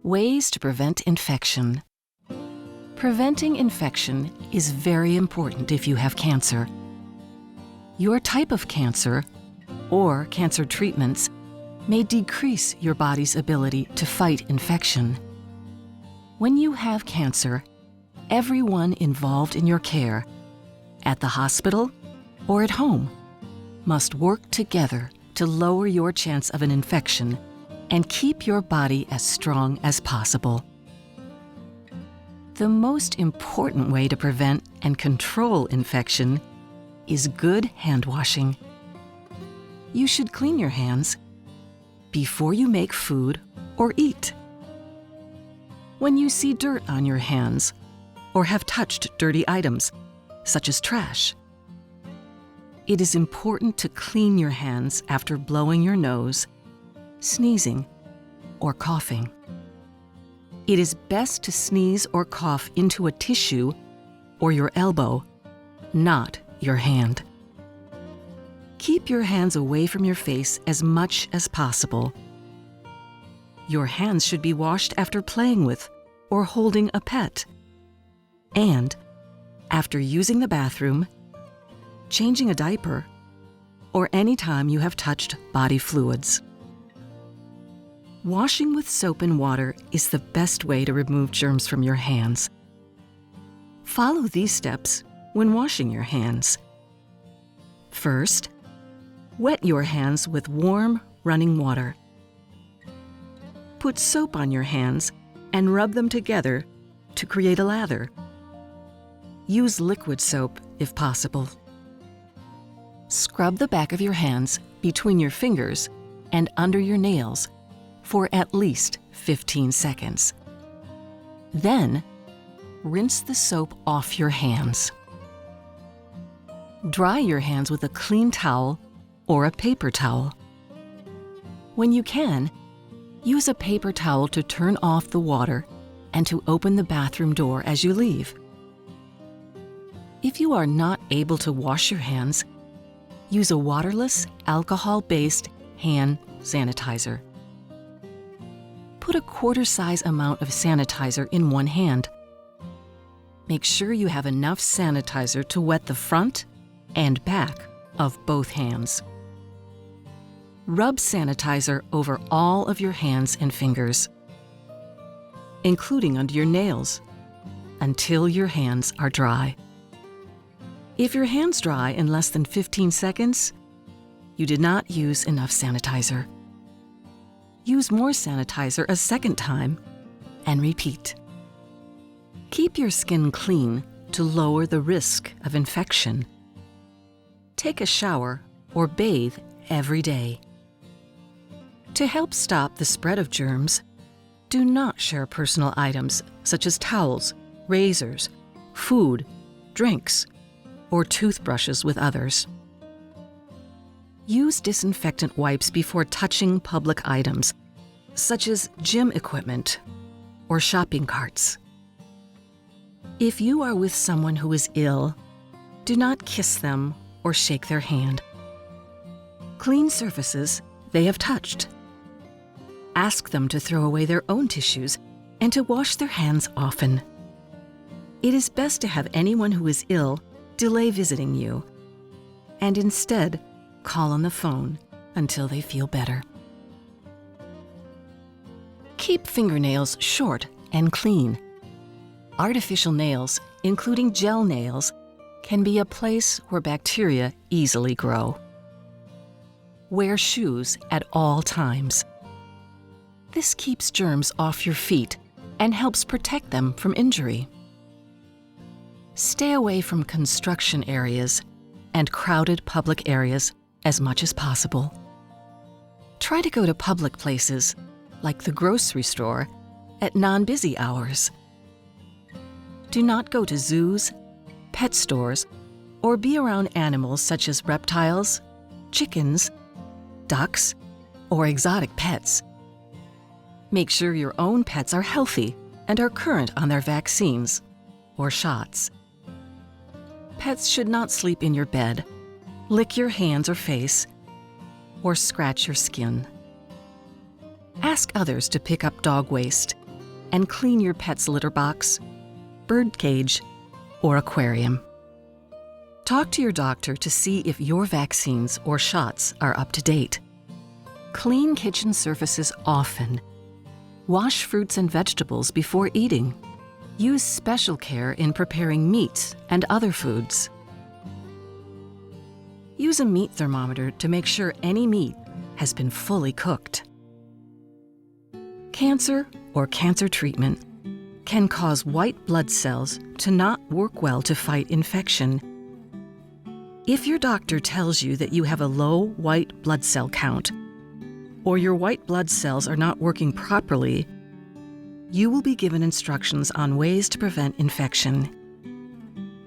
Ways to prevent infection. Preventing infection is very important if you have cancer. Your type of cancer or cancer treatments may decrease your body's ability to fight infection. When you have cancer, everyone involved in your care, at the hospital or at home, must work together to lower your chance of an infection and keep your body as strong as possible. The most important way to prevent and control infection is good hand washing. You should clean your hands before you make food or eat. When you see dirt on your hands or have touched dirty items, such as trash, it is important to clean your hands after blowing your nose, sneezing, or coughing. It is best to sneeze or cough into a tissue or your elbow, not your hand. Keep your hands away from your face as much as possible. Your hands should be washed after playing with or holding a pet, and after using the bathroom, changing a diaper, or any time you have touched body fluids. Washing with soap and water is the best way to remove germs from your hands. Follow these steps when washing your hands. First, wet your hands with warm, running water. Put soap on your hands and rub them together to create a lather. Use liquid soap if possible. Scrub the back of your hands between your fingers and under your nails for at least 15 seconds. Then, rinse the soap off your hands. Dry your hands with a clean towel or a paper towel. When you can, use a paper towel to turn off the water and to open the bathroom door as you leave. If you are not able to wash your hands, use a waterless, alcohol-based hand sanitizer. Put a quarter-size amount of sanitizer in one hand. Make sure you have enough sanitizer to wet the front and back of both hands. Rub sanitizer over all of your hands and fingers, including under your nails, until your hands are dry. If your hands dry in less than 15 seconds, you did not use enough sanitizer. Use more sanitizer a second time and repeat. Keep your skin clean to lower the risk of infection. Take a shower or bathe every day. To help stop the spread of germs, do not share personal items such as towels, razors, food, drinks, or toothbrushes with others. Use disinfectant wipes before touching public items, such as gym equipment or shopping carts. If you are with someone who is ill, do not kiss them or shake their hand. Clean surfaces they have touched. Ask them to throw away their own tissues and to wash their hands often. It is best to have anyone who is ill delay visiting you, and instead call on the phone until they feel better. Keep fingernails short and clean. Artificial nails, including gel nails, can be a place where bacteria easily grow. Wear shoes at all times. This keeps germs off your feet and helps protect them from injury. Stay away from construction areas and crowded public areas as much as possible. Try to go to public places, like the grocery store, at non-busy hours. Do not go to zoos, pet stores, or be around animals such as reptiles, chickens, ducks, or exotic pets. Make sure your own pets are healthy and are current on their vaccines or shots. Pets should not sleep in your bed, lick your hands or face, or scratch your skin. Ask others to pick up dog waste and clean your pet's litter box, bird cage, or aquarium. Talk to your doctor to see if your vaccines or shots are up to date. Clean kitchen surfaces often. Wash fruits and vegetables before eating. Use special care in preparing meats and other foods. Use a meat thermometer to make sure any meat has been fully cooked. Cancer or cancer treatment can cause white blood cells to not work well to fight infection. If your doctor tells you that you have a low white blood cell count, or your white blood cells are not working properly, you will be given instructions on ways to prevent infection.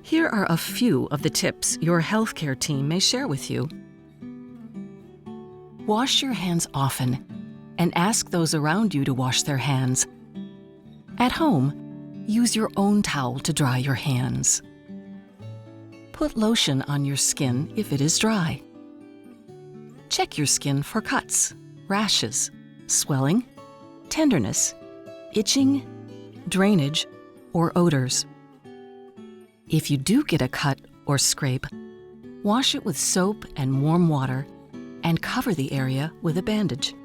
Here are a few of the tips your healthcare team may share with you. Wash your hands often and ask those around you to wash their hands. At home, use your own towel to dry your hands. Put lotion on your skin if it is dry. Check your skin for cuts, rashes, swelling, tenderness, itching, drainage, or odors. If you do get a cut or scrape, wash it with soap and warm water and cover the area with a bandage.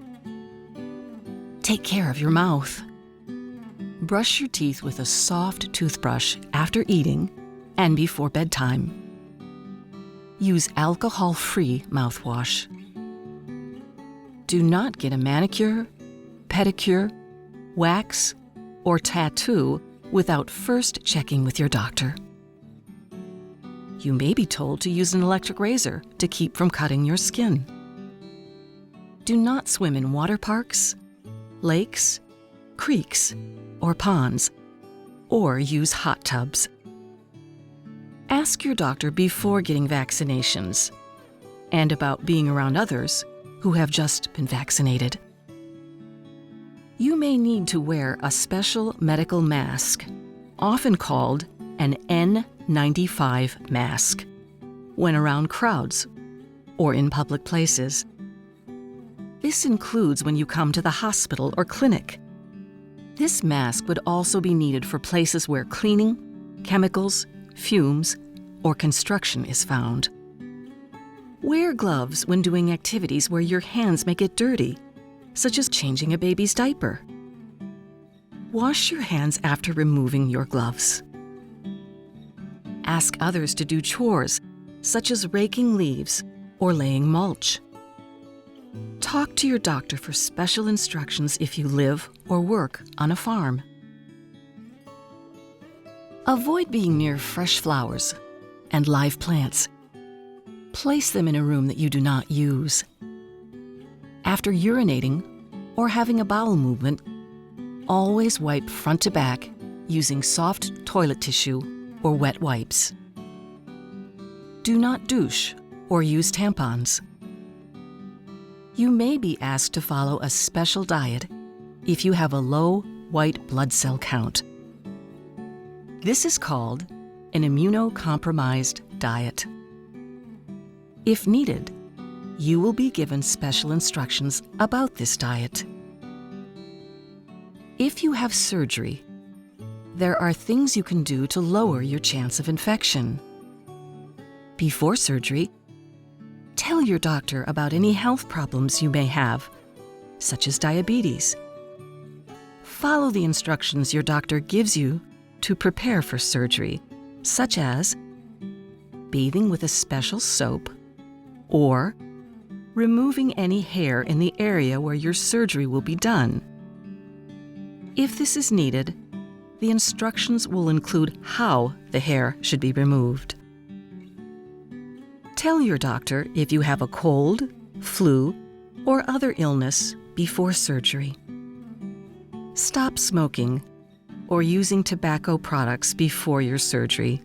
Take care of your mouth. Brush your teeth with a soft toothbrush after eating and before bedtime. Use alcohol-free mouthwash. Do not get a manicure, pedicure, wax, or tattoo without first checking with your doctor. You may be told to use an electric razor to keep from cutting your skin. Do not swim in water parks, lakes, creeks, or ponds, or use hot tubs. Ask your doctor before getting vaccinations and about being around others who have just been vaccinated. You may need to wear a special medical mask, often called an N95 mask, when around crowds or in public places. This includes when you come to the hospital or clinic. This mask would also be needed for places where cleaning, chemicals, fumes, or construction is found. Wear gloves when doing activities where your hands may get dirty, such as changing a baby's diaper. Wash your hands after removing your gloves. Ask others to do chores, such as raking leaves or laying mulch. Talk to your doctor for special instructions if you live or work on a farm. Avoid being near fresh flowers and live plants. Place them in a room that you do not use. After urinating or having a bowel movement, always wipe front to back using soft toilet tissue or wet wipes. Do not douche or use tampons. You may be asked to follow a special diet if you have a low white blood cell count. This is called an immunocompromised diet. If needed, you will be given special instructions about this diet. If you have surgery, there are things you can do to lower your chance of infection. Before surgery, tell your doctor about any health problems you may have, such as diabetes. Follow the instructions your doctor gives you to prepare for surgery, such as bathing with a special soap or removing any hair in the area where your surgery will be done. If this is needed, the instructions will include how the hair should be removed. Tell your doctor if you have a cold, flu, or other illness before surgery. Stop smoking or using tobacco products before your surgery.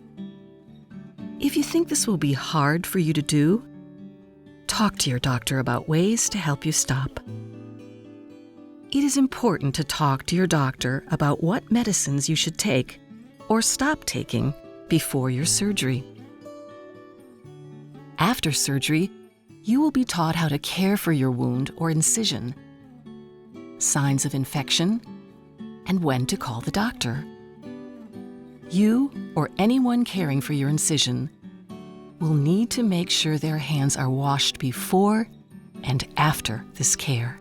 If you think this will be hard for you to do, talk to your doctor about ways to help you stop. It is important to talk to your doctor about what medicines you should take or stop taking before your surgery. After surgery, you will be taught how to care for your wound or incision, signs of infection, and when to call the doctor. You or anyone caring for your incision will need to make sure their hands are washed before and after this care.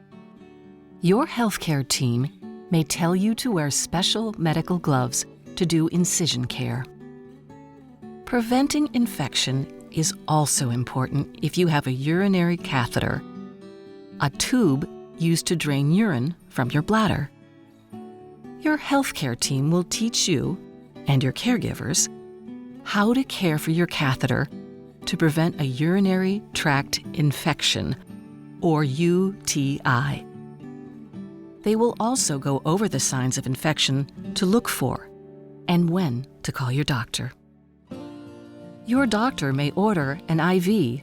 Your healthcare team may tell you to wear special medical gloves to do incision care. Preventing infection is also important if you have a urinary catheter, a tube used to drain urine from your bladder. Your healthcare team will teach you and your caregivers how to care for your catheter to prevent a urinary tract infection, or UTI. They will also go over the signs of infection to look for and when to call your doctor. Your doctor may order an IV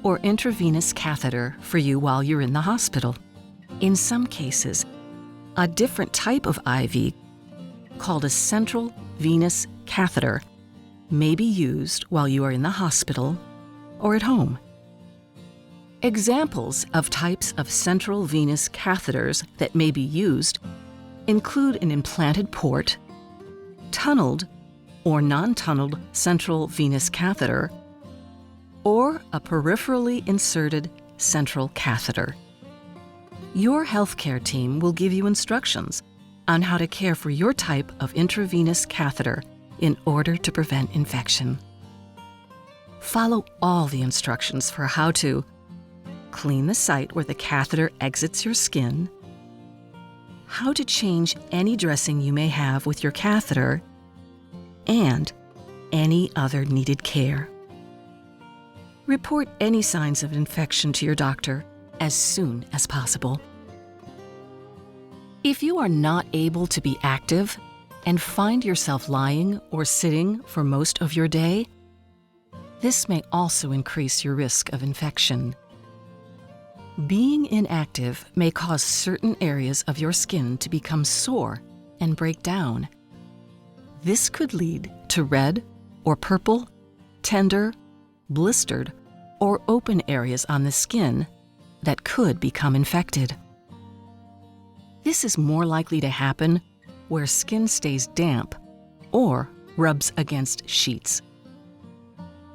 or intravenous catheter for you while you're in the hospital. In some cases, a different type of IV, called a central venous catheter, may be used while you are in the hospital or at home. Examples of types of central venous catheters that may be used include an implanted port, tunneled or non-tunneled central venous catheter, or a peripherally inserted central catheter. Your healthcare team will give you instructions on how to care for your type of intravenous catheter in order to prevent infection. Follow all the instructions for how to clean the site where the catheter exits your skin, how to change any dressing you may have with your catheter, and any other needed care. Report any signs of infection to your doctor as soon as possible. If you are not able to be active and find yourself lying or sitting for most of your day, this may also increase your risk of infection. Being inactive may cause certain areas of your skin to become sore and break down. This could lead to red or purple, tender, blistered, or open areas on the skin that could become infected. This is more likely to happen where skin stays damp or rubs against sheets.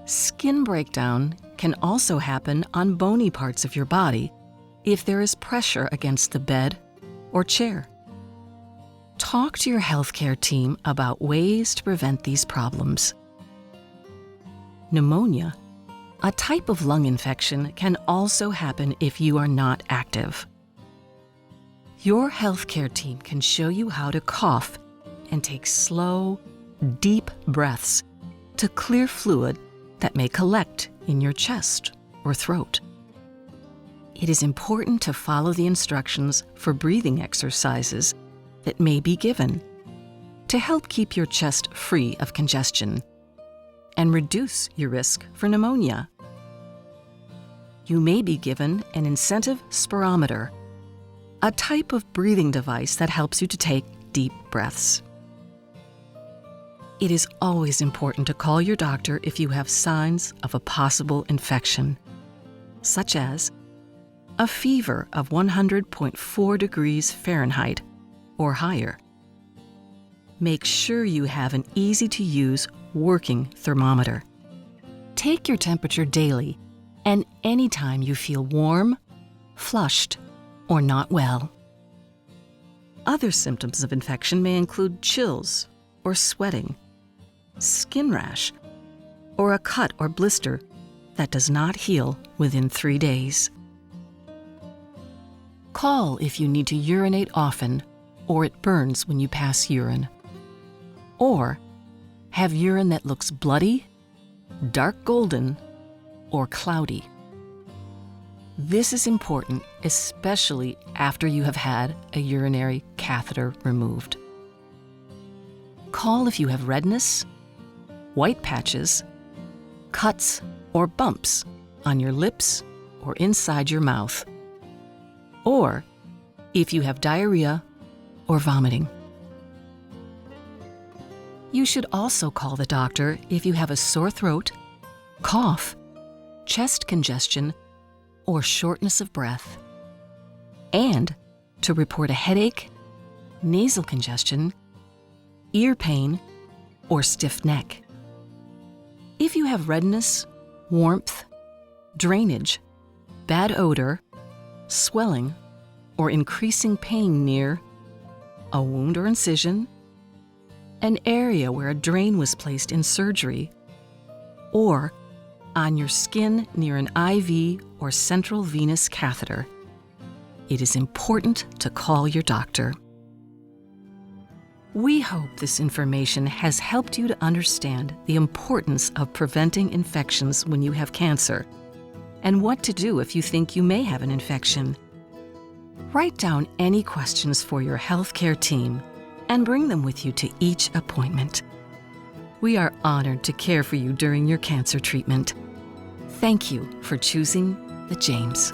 Skin breakdown can also happen on bony parts of your body if there is pressure against the bed or chair. Talk to your healthcare team about ways to prevent these problems. Pneumonia, a type of lung infection, can also happen if you are not active. Your healthcare team can show you how to cough and take slow, deep breaths to clear fluid that may collect in your chest or throat. It is important to follow the instructions for breathing exercises that may be given to help keep your chest free of congestion and reduce your risk for pneumonia. You may be given an incentive spirometer, a type of breathing device that helps you to take deep breaths. It is always important to call your doctor if you have signs of a possible infection, such as a fever of 100.4 degrees Fahrenheit or higher. Make sure you have an easy-to-use working thermometer. Take your temperature daily and anytime you feel warm, flushed, or not well. Other symptoms of infection may include chills or sweating, skin rash, or a cut or blister that does not heal within 3 days. Call if you need to urinate often or it burns when you pass urine, or have urine that looks bloody, dark golden, or cloudy. This is important, especially after you have had a urinary catheter removed. Call if you have redness, white patches, cuts, or bumps on your lips or inside your mouth, or if you have diarrhea or vomiting. You should also call the doctor if you have a sore throat, cough, chest congestion, or shortness of breath, and to report a headache, nasal congestion, ear pain, or stiff neck. If you have redness, warmth, drainage, bad odor, swelling, or increasing pain near a wound or incision, an area where a drain was placed in surgery, or on your skin near an IV or central venous catheter, it is important to call your doctor. We hope this information has helped you to understand the importance of preventing infections when you have cancer and what to do if you think you may have an infection. Write down any questions for your healthcare team and bring them with you to each appointment. We are honored to care for you during your cancer treatment. Thank you for choosing the James.